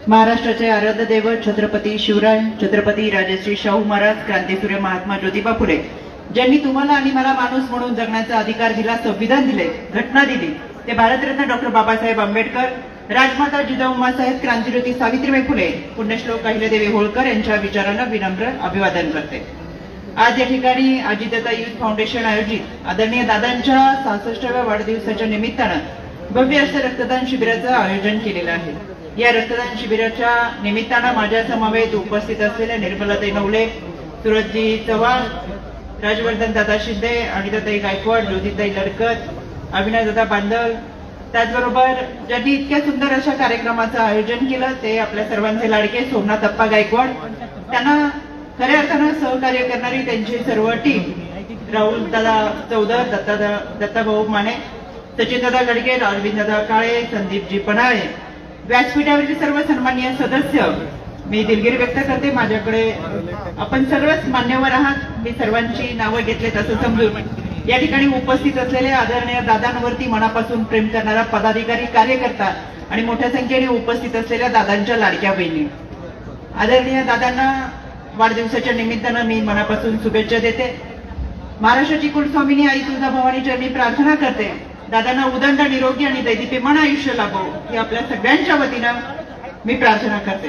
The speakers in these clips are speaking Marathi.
महाराष्ट्राचे आराध्य दैवत छत्रपती शिवराय, छत्रपती राजश्री शाहू महाराज, क्रांतीसूर्य महात्मा ज्योतिबा फुले ज्यांनी तुम्हाला आणि मला माणूस म्हणून जगण्याचा अधिकार दिला, संविधान दिले, घटना दिली, ते भारतरत्न डॉक्टर बाबासाहेब आंबेडकर, राजमाता जिजाऊ उमासाहेब, क्रांतिज्योती सावित्रीबाई फुले, पुण्यश्लोक अहिल्यादेवी होळकर यांच्या विचारांना विनम्र अभिवादन करते। आज या ठिकाणी अजितदादा युथ फाउंडेशन आयोजित आदरणीय दादांच्या 66व्या वाढदिवसाच्या निमित्तानं भव्य असं रक्तदान शिबिराचं आयोजन केलेलं आहे। या रक्तदान शिबिराच्या निमित्तानं माझ्या समवेत उपस्थित असलेल्या निर्मलाताई नवले, सुरजजी चव्हाण, राजवर्धन दादा शिंदे, अनिताताई गायकवाड, ज्योतिताई लडकत, अविनाशदादा बांदल, त्याचबरोबर ज्यांनी इतक्या सुंदर अशा कार्यक्रमाचं आयोजन केलं ते आपल्या सर्वांचे लाडके सोमनाथ अप्पा गायकवाड, त्यांना खऱ्या अर्थानं सहकार्य करणारी त्यांची सर्व टीम, राहुल दादा चौधर, दत्ताभाऊ माने, सचिनदादा गडगे, अरविंददादा काळे, संदीपजी पनाळे, व्यासपीठावरील सर्व सन्माननीय सदस्य, मी दिलगिरी व्यक्त करते, माझ्याकडे आपण सर्वच मान्यवर आहात, मी सर्वांची नावं घेतलेत असं समजून या ठिकाणी उपस्थित असलेले आदरणीय दादांवरती मनापासून प्रेम करणारा पदाधिकारी, कार्यकर्ता आणि मोठ्या संख्येने उपस्थित असलेल्या दादांच्या लाडक्या बहिणी, आदरणीय दादांना वाढदिवसाच्या निमित्तानं मी मनापासून शुभेच्छा देते। महाराष्ट्राची कुलस्वामिनी आई तुळजाभवानी चरणी प्रार्थना करते, दादांना उदंड, निरोगी आणि दैदिप्यमान आयुष्य लाभो ही आपल्या सगळ्यांच्या वतीनं मी प्रार्थना करते।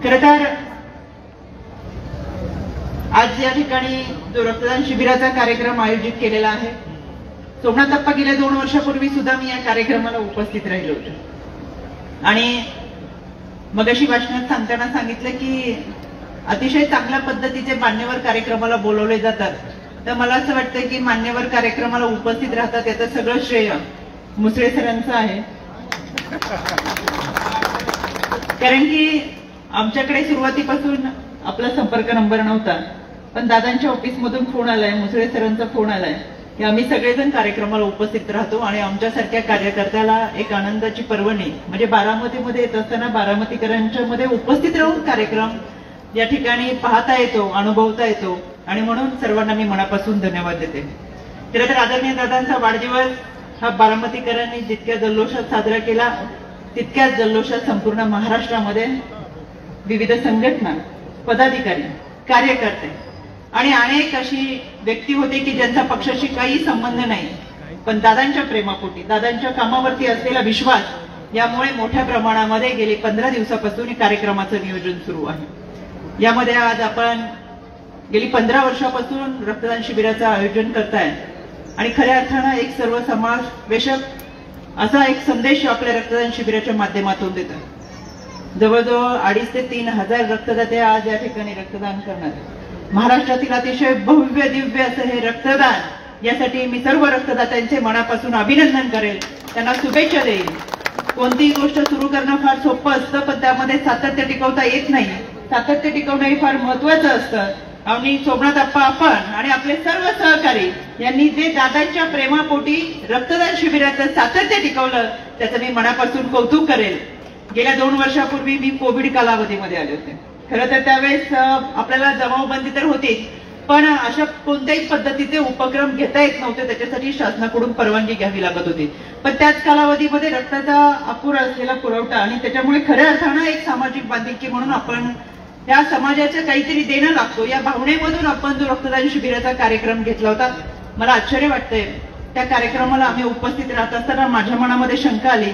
खरं तर आज या ठिकाणी जो रक्तदान शिबिराचा कार्यक्रम आयोजित केलेला आहे, सोमनाथ अप्पा गेल्या 2 वर्षापूर्वी सुद्धा मी या कार्यक्रमाला उपस्थित राहिलो होते आणि मगाशी भाषणात सांगताना सांगितलं की अतिशय चांगल्या पद्धतीचे मान्यवर कार्यक्रमाला बोलवले जातात, तर मला असं वाटतं की मान्यवर कार्यक्रमाला उपस्थित राहतात याचं सगळं श्रेय मुसळे सरांचं आहे। कारण की आमच्याकडे सुरुवातीपासून आपला संपर्क नंबर नव्हता, पण दादांच्या ऑफिसमधून फोन आलाय, मुसळे सरांचा फोन आलाय की आम्ही सगळेजण कार्यक्रमाला उपस्थित राहतो आणि आमच्यासारख्या कार्यकर्त्याला एक आनंदाची पर्वणी म्हणजे बारामतीमध्ये येत असताना बारामतीकरांच्या मध्ये उपस्थित राहून कार्यक्रम या ठिकाणी पाहता येतो, अनुभवता येतो आणि म्हणून सर्वांना मी मनापासून धन्यवाद देते। खरं तर आदरणीय दादांचा वाढदिवस हा बारामतीकरांनी जितक्या जल्लोषात साजरा केला तितक्याच जल्लोषात संपूर्ण महाराष्ट्रामध्ये विविध संघटना, पदाधिकारी, कार्यकर्ते आणि अनेक अशी व्यक्ती होते की ज्यांचा पक्षाशी काही संबंध नाही, पण दादांच्या प्रेमापोटी, दादांच्या कामावरती असलेला विश्वास यामुळे मोठ्या प्रमाणामध्ये गेली 15 दिवसापासून कार्यक्रमाचं नियोजन सुरू आहे। यामध्ये आज आपण गेली 15 वर्षापासून रक्तदान शिबिराचं आयोजन करताय आणि खऱ्या अर्थानं एक सर्व समावेशक असा एक संदेश आपल्या रक्तदान शिबिराच्या माध्यमातून देतात। जवळजवळ 2,500 ते 3,000 रक्तदाते आज या ठिकाणी रक्तदान करणार। महाराष्ट्रातील अतिशय भव्य दिव्य असं हे रक्तदान, यासाठी मी सर्व रक्तदात्यांचे मनापासून अभिनंदन करेल, त्यांना शुभेच्छा देईल। कोणतीही गोष्ट सुरू करणं फार सोपं असतं, पण त्यामध्ये सातत्य टिकवता येत नाही, सातत्य टिकवणं हे फार महत्वाचं असतं आणि सोमनाथ अप्पा आपण आणि आपले सर्व सहकारी यांनी जे दादांच्या प्रेमापोटी रक्तदान शिबिराचं सातत्य टिकवलं त्याचं मी मनापासून कौतुक करेल। गेल्या 2 वर्षापूर्वी मी कोविड कालावधीमध्ये आले होते, खरं तर त्यावेळेस आपल्याला जमावबंदी तर होतीच, पण अशा कोणत्याही पद्धतीचे उपक्रम घेता येत नव्हते, त्याच्यासाठी शासनाकडून परवानगी घ्यावी लागत होती, पण त्याच कालावधीमध्ये रक्ताचा अपुरा असलेला पुरवठा आणि त्याच्यामुळे खऱ्या अर्थानं एक सामाजिक बांधिलकी म्हणून आपण या समाजाचं काहीतरी देणं लागतो या भावनेमधून आपण जो रक्तदान शिबिराचा कार्यक्रम घेतला होता। मला आश्चर्य वाटतंय, त्या कार्यक्रमाला आम्ही उपस्थित राहत असताना माझ्या मनामध्ये शंका आली,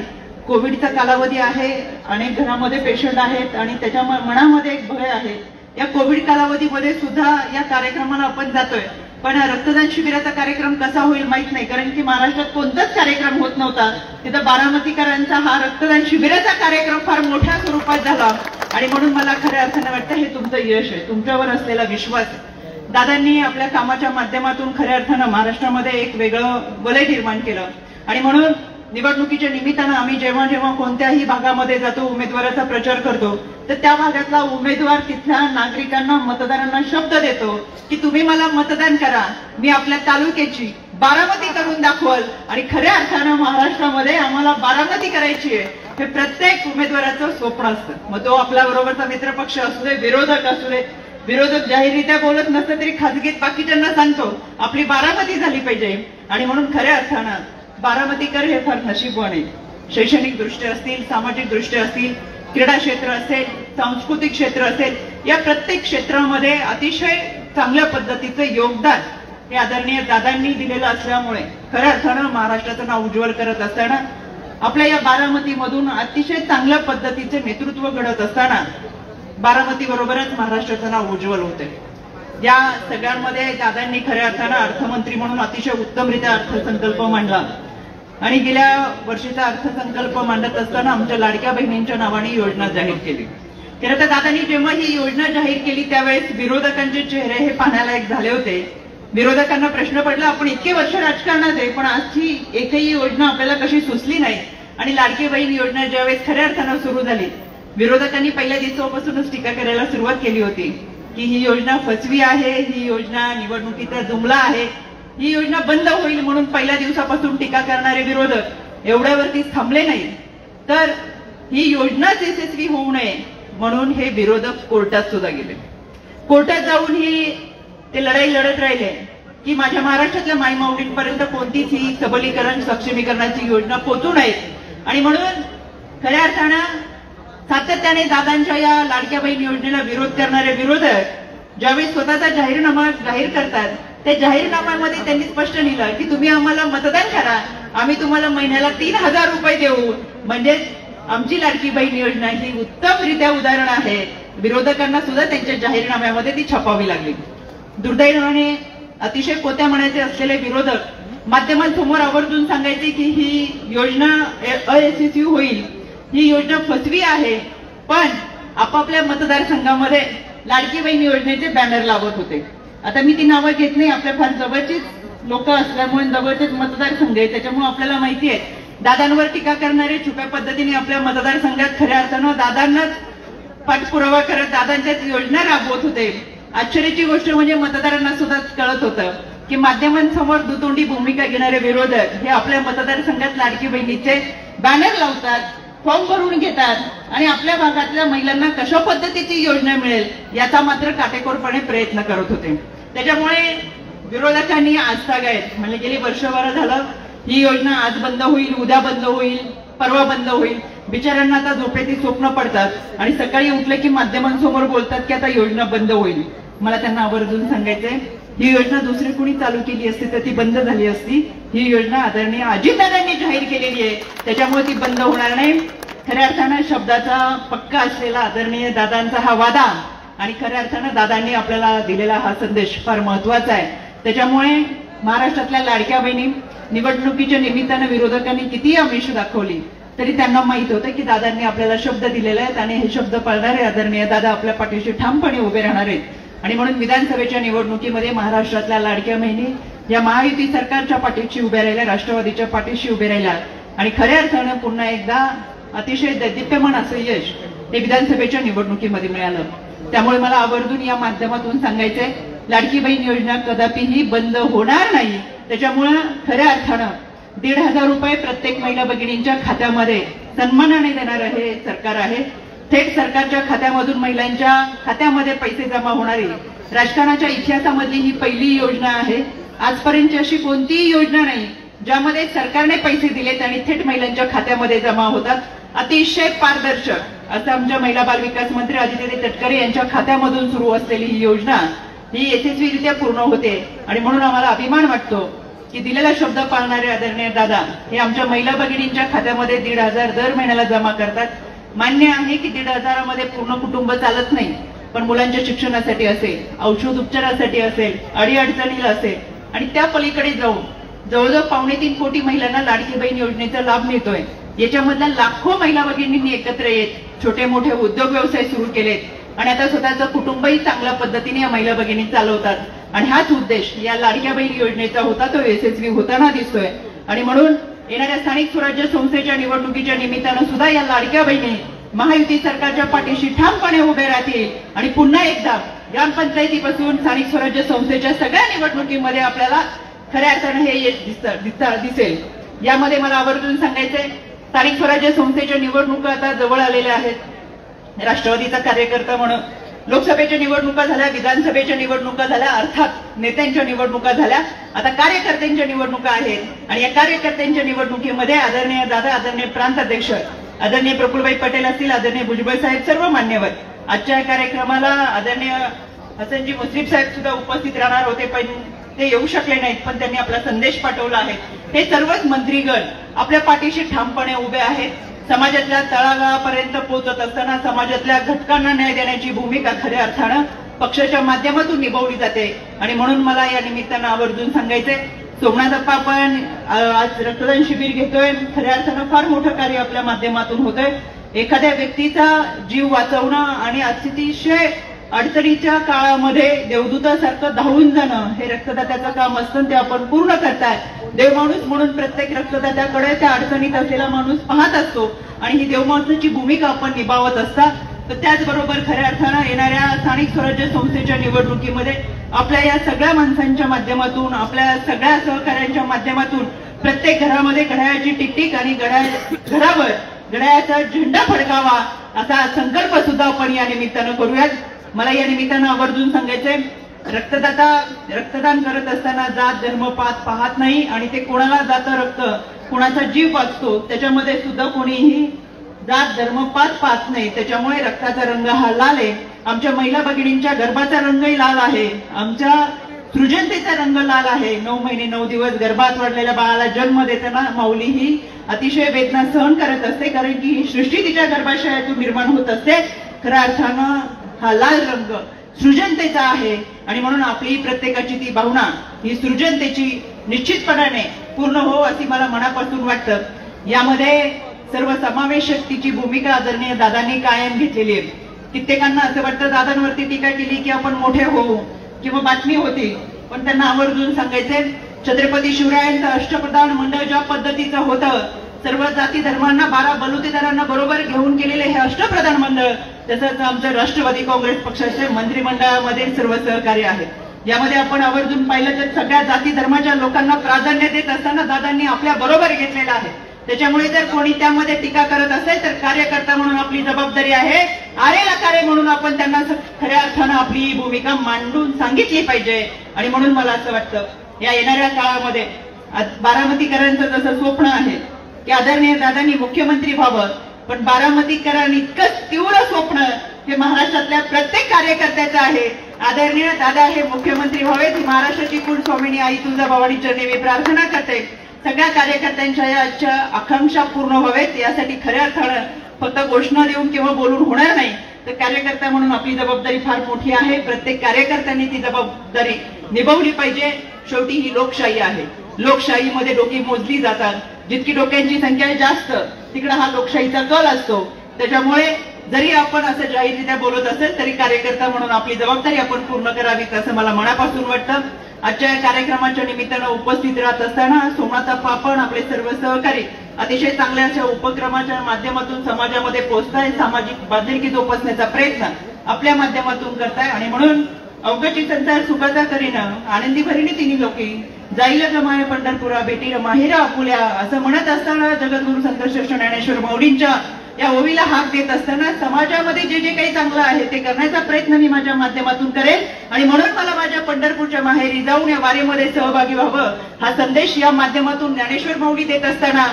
कोविडचा कालावधी आहे, अनेक घरामध्ये पेशंट आहेत आणि त्याच्या मनामध्ये एक भय आहे, या कोविड कालावधीमध्ये सुद्धा या कार्यक्रमाला आपण जातोय, पण रक्तदान शिबिराचा कार्यक्रम कसा होईल माहित नाही, कारण की महाराष्ट्रात कोणताच कार्यक्रम होत नव्हता, तिथं बारामतीकरांचा हा रक्तदान शिबिराचा कार्यक्रम फार मोठ्या स्वरूपात झाला आणि म्हणून मला खऱ्या अर्थानं वाटतं हे तुमचं यश आहे, तुमच्यावर असलेला विश्वास। दादांनी आपल्या कामाच्या माध्यमातून खऱ्या अर्थानं महाराष्ट्रामध्ये एक वेगळं वलय निर्माण केलं आणि म्हणून निवडणुकीच्या निमित्तानं आम्ही जेव्हा जेव्हा कोणत्याही भागामध्ये जातो, उमेदवाराचा प्रचार करतो, तर त्या भागातला उमेदवार तिथल्या नागरिकांना, मतदारांना शब्द देतो की तुम्ही मला मतदान करा, मी आपल्या तालुक्याची बारामती करून दाखवल आणि खऱ्या अर्थानं महाराष्ट्रामध्ये आम्हाला बारामती करायची आहे हे प्रत्येक उमेदवाराचं स्वप्न असतं। मग तो आपल्या बरोबरचा मित्रपक्ष असू दे, विरोधक असू दे, विरोधक जाहीररित्या बोलत नसलं तरी खासगीत बाकीच्यांना सांगतो आपली बारामती झाली पाहिजे आणि म्हणून खऱ्या अर्थानं बारामतीकर हे फार नशीबवान आहेत। शैक्षणिक दृष्ट्या असतील, सामाजिक दृष्ट्या असतील, क्रीडा क्षेत्र असेल, सांस्कृतिक क्षेत्र असेल, या प्रत्येक क्षेत्रामध्ये अतिशय चांगल्या पद्धतीचं योगदान हे आदरणीय दादांनी दिलेलं असल्यामुळे खऱ्या अर्थानं महाराष्ट्राचं नाव उज्ज्वल करत असताना, आपल्या या बारामतीमधून अतिशय चांगल्या पद्धतीचे नेतृत्व घडत असताना बारामती बरोबरच महाराष्ट्राचं नाव उज्ज्वल होते. या सगळ्यांमध्ये दादांनी खऱ्या अर्थानं अर्थमंत्री म्हणून अतिशय उत्तमरित्या अर्थसंकल्प मांडला आणि गेल्या वर्षीचा अर्थसंकल्प मांडत असताना आमच्या लाडक्या बहिणींच्या नावाने योजना जाहीर केली. खरं तर दादांनी जेव्हा ही योजना जाहीर केली त्यावेळेस विरोधकांचे चेहरे हे पाहण्यालायक झाले होते. विरोधकांना प्रश्न पडला, आपण इतके वर्ष राजकारणात आहे पण आजची एकही योजना आपल्याला कशी सुचली नाही. आणि लाडकी बहीण योजना ज्यावेळेस खऱ्या अर्थानं सुरू झाली, विरोधकांनी पहिल्या दिवसापासूनच टीका करायला सुरुवात केली होती की ही योजना फसवी आहे, ही योजना निवडणुकीचा जुमला आहे, ही योजना बंद होईल. म्हणून पहिल्या दिवसापासून टीका करणारे विरोधक एवढ्यावरती थांबले नाही, तर ही योजनाच यशस्वी होऊ नये म्हणून हे विरोधक कोर्टात सुद्धा गेले. कोर्टात जाऊन ही ते लढाई लढत राहिले की माझ्या महाराष्ट्रातल्या माईमाऊलींपर्यंत कोणतीच ही सबलीकरण सक्षमीकरणाची योजना पोहोचू नये. आणि म्हणून खऱ्या अर्थानं सातत्याने दादांच्या या लाडक्या बहीण योजनेला विरोध करणारे विरोधक ज्यावेळी स्वतःचा जाहीरनामा जाहीर करतात, त्या जाहीरनाम्यामध्ये त्यांनी स्पष्ट लिहिलं की तुम्ही आम्हाला मतदान करा, आम्ही तुम्हाला महिन्याला 3,000 रुपये देऊ. म्हणजे आमची लाडकी बहीण योजना ही उत्तमरित्या उदाहरण आहे. विरोधकांना सुद्धा त्यांच्या जाहीरनाम्यामध्ये ती छापावी लागली. दुर्दैवाने अतिशय कोत्या म्हणायचे असलेले विरोधक माध्यमांसमोर आवर्जून सांगायचे की ही योजना अयशस्वी होईल, ही योजना फसवी आहे, पण आपापल्या मतदारसंघामध्ये लाडकी बहीण योजनेचे बॅनर लावत होते. आता मी ती नावं घेत नाही, आपल्या फार जवळचीच लोक असल्यामुळे जवळचेच मतदारसंघ आहे, त्याच्यामुळे आपल्याला माहिती आहे दादांवर टीका करणारे छुप्या पद्धतीने आपल्या मतदारसंघात खऱ्या अर्थानं दादांनाच पाठपुरावा करत दादांच्याच योजना राबवत होते. आश्चर्याची गोष्ट म्हणजे मतदारांना सुद्धा कळत होतं की माध्यमांसमोर दुतोंडी भूमिका घेणारे विरोधक हे आपल्या मतदारसंघात लाडकी बहिणीचे बॅनर लावतात, फॉर्म भरून घेतात आणि आपल्या भागातल्या महिलांना कशा पद्धतीची योजना मिळेल याचा मात्र काटेकोरपणे प्रयत्न करत होते. त्याच्यामुळे विरोधकांनी आजतागायत म्हणजे गेली वर्षभर झालं ही योजना आज बंद होईल, उद्या बंद होईल, परवा बंद होईल. बिचाऱ्यांना आता झोपेची स्वप्न पडतात आणि सकाळी उठले की माध्यमांसमोर बोलतात की आता योजना बंद होईल. मला त्यांना आवर्जून सांगायचंय, ही योजना दुसरी कुणी चालू केली असती तर ती बंद झाली असती. ही योजना आदरणीय अजितदादांनी जाहीर केलेली आहे, त्याच्यामुळे ती बंद होणार नाही. खऱ्या अर्थानं शब्दाचा पक्का असलेला आदरणीय दादांचा हा वादा आणि खऱ्या अर्थानं दादांनी आपल्याला दिलेला हा संदेश फार महत्वाचा आहे. त्याच्यामुळे महाराष्ट्रातल्या लाडक्या बहिणी निवडणुकीच्या निमित्तानं विरोधकांनी कितीही आमिष दाखवली तरी त्यांना माहित होतं की दादांनी आपल्याला शब्द दिलेले आहेत आणि हे शब्द पाळणारे आदरणीय दादा आपल्या पाठीशी ठामपणे उभे राहणार आहेत. आणि म्हणून विधानसभेच्या निवडणुकीमध्ये महाराष्ट्रातल्या लाडक्या बहिणी या महायुती सरकारच्या पाठीशी उभ्या राहिल्या, राष्ट्रवादीच्या पाठीशी उभे राहिल्या आणि खऱ्या अर्थानं पुन्हा एकदा अतिशय दैदिप्यमान असं यश हे विधानसभेच्या निवडणुकीमध्ये मिळालं. त्यामुळे मला आवर्जून या माध्यमातून सांगायचंय, लाडकी बहीण योजना कदापिही बंद होणार नाही. त्याच्यामुळे खऱ्या अर्थानं 1,500 रुपये प्रत्येक महिला भगिनींच्या खात्यामध्ये सन्मानाने देणारं हे सरकार आहे. थेट सरकारच्या खात्यामधून महिलांच्या खात्यामध्ये पैसे जमा होणारी राजकारणाच्या इतिहासामधली ही पहिली योजना आहे. आजपर्यंतची अशी कोणतीही योजना नाही ज्यामध्ये सरकारने पैसे दिलेत आणि थेट महिलांच्या खात्यामध्ये जमा होतात. अतिशय पारदर्शक असं आमच्या महिला बाल विकास मंत्री आदित्य तटकरे यांच्या खात्यामधून सुरू असलेली ही योजना ही यशस्वीरित्या पूर्ण होते. आणि म्हणून आम्हाला अभिमान वाटतो की दिलेला शब्द पाळणारे आदरणीय दादा हे आमच्या महिला भगिनींच्या खात्यामध्ये 1,500 दर महिन्याला जमा करतात. मान्य आहे की 1,500 मध्ये पूर्ण कुटुंब चालत नाही, पण मुलांच्या शिक्षणासाठी असेल, औषध उपचारासाठी असेल, अडीअडचणीला असेल आणि त्या पलीकडे जाऊन जवळजवळ 3.25 कोटी महिलांना लाडकी बहीण योजनेचा लाभ मिळतोय. याच्यामधल्या लाखो महिला भगिनींनी एकत्र येत छोटे मोठे उद्योग व्यवसाय सुरू केलेत आणि आता स्वतःचं कुटुंबही चांगल्या पद्धतीने या महिला भगिनी चालवतात. आणि हाच उद्देश या लाडक्या बहीण योजनेचा होता, तो यशस्वी होताना दिसतोय. आणि म्हणून येणाऱ्या स्थानिक स्वराज्य संस्थेच्या निवडणुकीच्या निमित्तानं सुद्धा या लाडक्या बहिणी महायुती सरकारच्या पाठीशी ठामपणे उभे राहतील आणि पुन्हा एकदा ग्रामपंचायतीपासून स्थानिक स्वराज्य संस्थेच्या सगळ्या निवडणुकीमध्ये आपल्याला खऱ्या अर्थानं हे यश दिसेल. यामध्ये मला आवर्जून सांगायचंय, स्थानिक स्वराज्य संस्थेच्या निवडणुका आता जवळ आलेल्या आहेत. राष्ट्रवादीचा कार्यकर्ता म्हणून लोकसभेच्या निवडणुका झाल्या, विधानसभेच्या निवडणुका झाल्या, अर्थात नेत्यांच्या निवडणुका झाल्या, आता कार्यकर्त्यांच्या निवडणुका आहेत. आणि या कार्यकर्त्यांच्या निवडणुकीमध्ये आदरणीय दादा, आदरणीय प्रांत अध्यक्ष आदरणीय प्रफुल्लभाई पटेल असतील, आदरणीय भुजबळ साहेब, सर्व मान्यवर. आजच्या कार्यक्रमाला आदरणीय हसनजी मुश्रीफ साहेब सुद्धा उपस्थित राहणार होते, पण ते येऊ शकले नाहीत, पण त्यांनी आपला संदेश पाठवला आहे. हे सर्वच मंत्रीगण आपल्या पाठीशी ठामपणे उभे आहेत. समाजातल्या तळागाळापर्यंत पोहोचत असताना समाजातल्या घटकांना न्याय देण्याची भूमिका खऱ्या अर्थानं पक्षाच्या माध्यमातून निभावली जाते. आणि म्हणून मला या निमित्तानं आवर्जून सांगायचंय, सोमनाथप्पा आपण आज रक्तदान शिबिर घेतोय, खऱ्या अर्थानं फार मोठं कार्य आपल्या माध्यमातून होतंय. एखाद्या व्यक्तीचा जीव वाचवणं आणि अतिशय अडचणीच्या काळामध्ये देवदूतासारखं धावून जाणं हे रक्तदात्याचं काम असतं, ते आपण पूर्ण करताय. देवमाणूस म्हणून प्रत्येक रक्तदात्याकडे त्या अडचणीत असलेला माणूस पाहत असतो आणि ही देवमाणसाची भूमिका आपण निभावत असतात. तर त्याचबरोबर खऱ्या अर्थानं येणाऱ्या स्थानिक स्वराज्य संस्थेच्या निवडणुकीमध्ये आपल्या या सगळ्या माणसांच्या माध्यमातून, आपल्या सगळ्या सहकार्यांच्या माध्यमातून प्रत्येक घरामध्ये घड्याळाची टिकटिक आणि घरावर घड्याळाचा झेंडा फडकावा असा संकल्प सुद्धा आपण या निमित्तानं करूयात. मला या निमित्तानं आवर्जून सांगायचंय, रक्तदान करत असताना जात धर्म पात पाहत नाही आणि ते कोणाला जातं रक्त, कोणाचा जीव वाचतो, त्याच्यामध्ये सुद्धा कोणीही जात धर्म पात पाहत नाही. त्याच्यामुळे रक्ताचा रंग हा लाल आहे. आमच्या महिला भगिनींच्या गर्भाचा रंगही लाल आहे, आमच्या सृजनतेचा रंग लाल आहे. 9 महिने 9 दिवस गर्भात वाढलेल्या बाळाला जन्म देताना माऊली ही अतिशय वेदना सहन करत असते, कारण की ही सृष्टी तिच्या गर्भाशयातून निर्माण होत असते. खऱ्या अर्थानं हा लाल रंग सृजनतेचा आहे आणि म्हणून आपली प्रत्येकाची ती भावना ही सृजनतेची निश्चितपणाने पूर्ण हो अशी मला मनापासून वाटतं. यामध्ये सर्व समावेश शक्तीची भूमिका आदरणीय दादांनी कायम घेतलेली आहे. कित्येकांना असं वाटतं दादांवरती टीका केली की आपण मोठे होऊ किंवा बातमी होती, पण त्यांना आवर्जून सांगायचंय, छत्रपती शिवरायांचं अष्टप्रधान मंडळ ज्या पद्धतीचं होतं, सर्व जाती धर्मांना 12 बलुतेदारांना बरोबर घेऊन केलेले हे अष्टप्रधान मंडळ, तसंच आमचं राष्ट्रवादी काँग्रेस पक्षाचे मंत्रिमंडळामध्ये सर्व सहकारी आहेत. यामध्ये आपण आवर्जून पाहिलं तर सगळ्या जाती धर्माच्या लोकांना प्राधान्य देत असताना दादांनी आपल्या बरोबर घेतलेलं आहे. त्याच्यामुळे जर कोणी त्यामध्ये टीका करत असेल तर कार्यकर्ता म्हणून आपली जबाबदारी आहे, आरेला कार्य म्हणून आपण त्यांना खऱ्या अर्थानं आपली भूमिका मांडून सांगितली पाहिजे. आणि म्हणून मला असं वाटतं, या येणाऱ्या काळामध्ये बारामतीकरांचं जसं स्वप्न आहे की आदरणीय दादांनी मुख्यमंत्री व्हावं, पण बारामतीकरांनी इतकं तीव्र स्वप्न हे महाराष्ट्रातल्या प्रत्येक कार्यकर्त्याचं आहे. आदरणीय दादा हे मुख्यमंत्री व्हावेत ही महाराष्ट्राची कुलस्वामिनी आई तुळजाभवानी चरणी मी प्रार्थना करते. सगळ्या कार्यकर्त्यांच्या या आजच्या आकांक्षा पूर्ण व्हावेत यासाठी खऱ्या अर्थानं फक्त घोषणा देऊन किंवा बोलून होणार नाही, तर कार्यकर्ता म्हणून आपली जबाबदारी फार मोठी आहे. प्रत्येक कार्यकर्त्यांनी ती जबाबदारी निभावली पाहिजे. शेवटी ही लोकशाही आहे, लोकशाहीमध्ये डोकी मोजली जातात. जितकी डोक्यांची संख्या जास्त तिकडे हा लोकशाहीचा कल असतो. त्याच्यामुळे जरी आपण असं जाहीररित्या बोलत असेल तरी कार्यकर्ता म्हणून आपली जबाबदारी आपण पूर्ण करावीत असं मला मनापासून वाटतं. आजच्या कार्यक्रमाच्या निमित्तानं उपस्थित राहत असताना सोमनाथप्पा आपण आपले सर्व सहकारी अतिशय चांगल्या अशा उपक्रमाच्या माध्यमातून समाजामध्ये पोहोचताय, सामाजिक बांधिलकी जोपासण्याचा प्रयत्न आपल्या माध्यमातून करताय. आणि म्हणून अवघची संसार सुखाचा करीनं आनंदी भरिणी तिन्ही लोकी जाईल जमाय पंढरपुरा भेटीर माहेरा आपुल्या असं म्हणत असताना जगद्गुरु संत श्रेष्ठ ज्ञानेश्वर माऊलींच्या या ओवीला हाक देत असताना समाजामध्ये जे जे काही चांगलं आहे ते करण्याचा प्रयत्न मी माझ्या माध्यमातून करेल. आणि म्हणून मला माझ्या पंढरपूरच्या माहेरी जाऊन या वारीमध्ये सहभागी व्हावं हा संदेश या माध्यमातून ज्ञानेश्वर माऊली देत असताना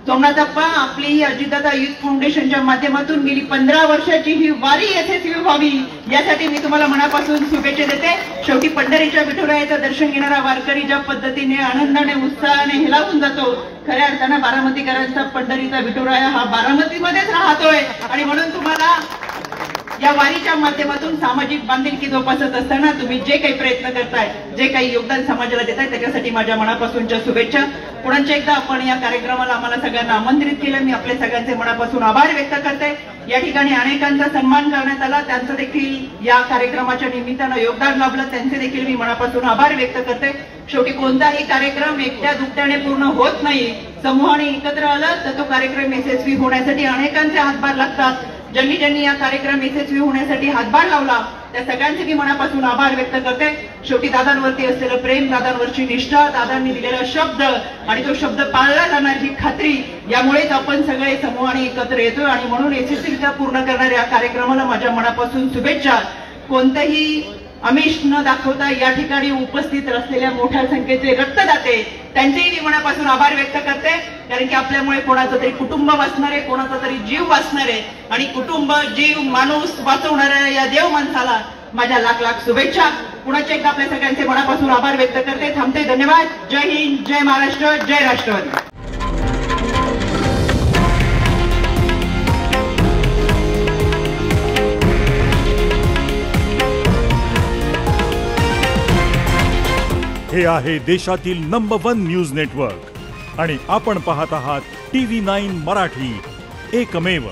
सोमनाथप्पा आपली अजितदादा युथ फाउंडेशनच्या माध्यमातून गेली 15 वर्षाची ही वारी यशस्वी व्हावी यासाठी मी तुम्हाला मनापासून शुभेच्छा देते. शेवटी पंढरीच्या विठुरायाचं दर्शन घेणारा वारकरी ज्या पद्धतीने आनंदाने उत्साहाने हेलावून जातो, खऱ्या अर्थानं बारामतीकरांचा पंढरीचा विठुराया हा बारामतीमध्येच राहतोय. आणि म्हणून तुम्हाला या वारीच्या माध्यमातून सामाजिक बांधिलकी जोपासत असताना तुम्ही जे काही प्रयत्न करताय, जे काही योगदान समाजाला देताय त्याच्यासाठी माझ्या मनापासूनच्या शुभेच्छा. पुन्हा एकदा आपण या कार्यक्रमाला आम्हाला सगळ्यांना आमंत्रित केलं, मी आपले सगळ्यांचे मनापासून आभार व्यक्त करते. या ठिकाणी अनेकांचा सन्मान करण्यात आला, त्यांचं देखील या कार्यक्रमाच्या निमित्तानं योगदान लाभलं, त्यांचे देखील मी मनापासून आभार व्यक्त करते. शेवटी कोणताही कार्यक्रम एकट्या दुकट्याने पूर्ण होत नाही, समूहाने एकत्र आलं तर तो कार्यक्रम यशस्वी होण्यासाठी अनेकांचे हातभार लागतात. ज्यांनी ज्यांनी या कार्यक्रम यशस्वी होण्यासाठी हातभार लावला त्या सगळ्यांचे मी मनापासून आभार व्यक्त करते. शेवटी दादांवरती असलेलं प्रेम, दादांवरची निष्ठा, दादांनी दिलेला शब्द आणि तो शब्द पाळला जाणार ही खात्री, यामुळेच आपण सगळे समूहाने एकत्र येतोय. आणि म्हणून यशस्वीरित्या पूर्ण करणाऱ्या या कार्यक्रमाला माझ्या मनापासून शुभेच्छा. कोणत्याही आमिष न दाखवता या ठिकाणी उपस्थित असलेल्या मोठ्या संख्येचे रक्तदाते त्यांचेही मी मनापासून आभार व्यक्त करते, कारण की आपल्यामुळे कोणाचं तरी कुटुंब वाचणार आहे, कोणाचा तरी जीव वाचणार आहे आणि कुटुंब, जीव, माणूस वाचवणाऱ्या या देव माणसाला माझ्या लाख लाख शुभेच्छा. पुन्हा एकदा आपल्या सगळ्यांचे मनापासून आभार व्यक्त करते. थांबते. धन्यवाद. जय हिंद, जय महाराष्ट्र, जय राष्ट्रवादी. हे आहे देशातील नंबर 1 न्यूज नेटवर्क आणि आपण पाहत आहात TV9 मराठी, एकमेव.